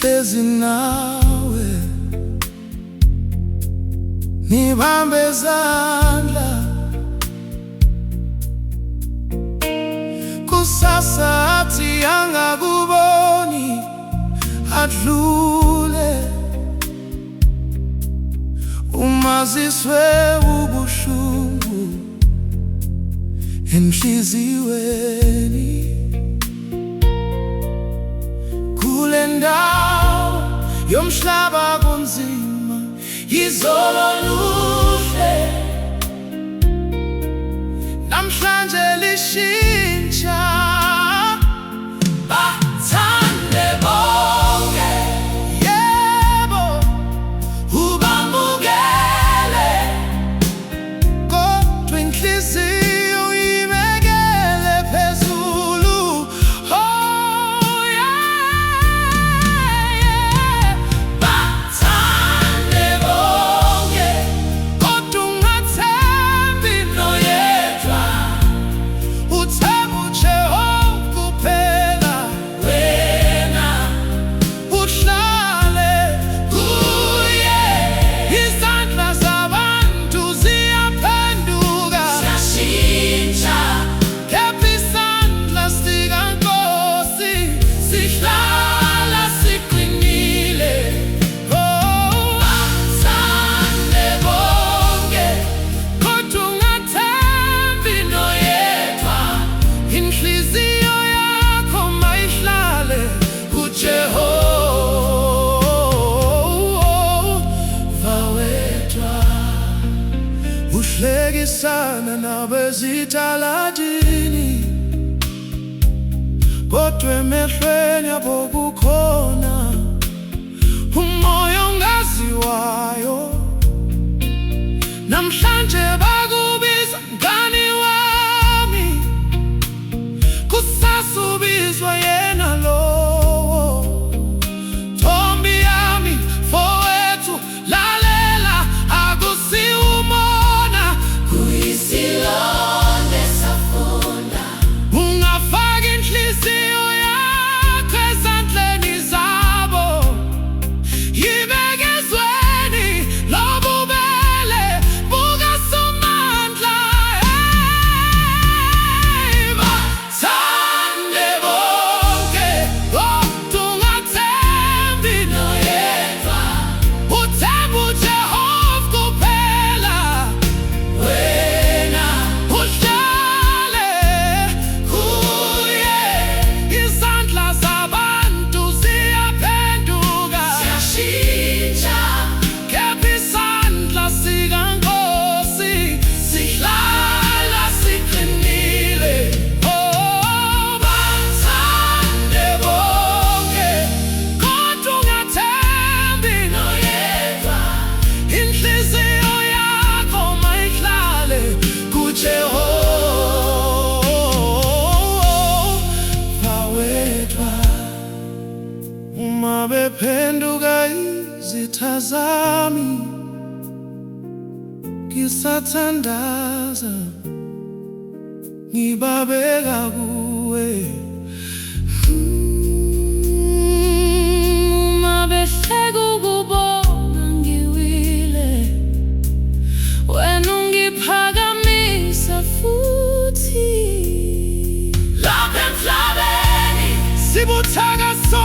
ngihlezi nawe, nibambe izandla. Kusasa athi angakuboni adlule, umaziswe ubuhlungu enhliziyweni. Kule ndawo yomhlaba kunzima, izolo luhle namhlanje lishintsha. Bathande bonke, yebo ubamukele, kodwa inhliziyo uyibekele phezulu. Oh yeah. Bathande bonke, kodwa ungathembi noyedwa, uthemba uJehova kuphela. Wena uhlale kuye, izandla zabantu ziyaphenduka, ziyashintsha, kepha isandla sikaNkosi sihlala siqinile. Oh, bathande bonke, kodwa ungathembi noyedwa, inhliziyo yakho mayihlale kuJehova wedwa. Uhlekisana nabezitaladini, kodwa emehlweni abo kukhona umoya ongaziwayo. Namhlanje bakubiza mngani wami, kusasa ubizwa yena lowo. Ntombi yami, mfowethu, lalela, akusiwumona, kuyisilonda esafunda. Ungafaka inhliziyo yakho ezandleni zabo, yibeke ezweni lobubele bukaSomandla. Hey, bathande bonke, kodwa ungathembi noyedwa, uthemba uJehova kuphela. Wena uhlale kuye, izandla zabantu ziyaphenduka, ziyashintsha, kepha isandla sikaNkosi sihlala siqinile. Oh, bathande bonke, kodwa ungathembi noyedwa, inhliziyo yakho mayihlale kuJehova wedwa. Uma bephenduka izitha zami, ngisathandaza, ngibabeka kuwe. Uma behleka ukubona ngiwile, wena ungiphakamisa futhi. Lapha emhlabeni sibuthakaso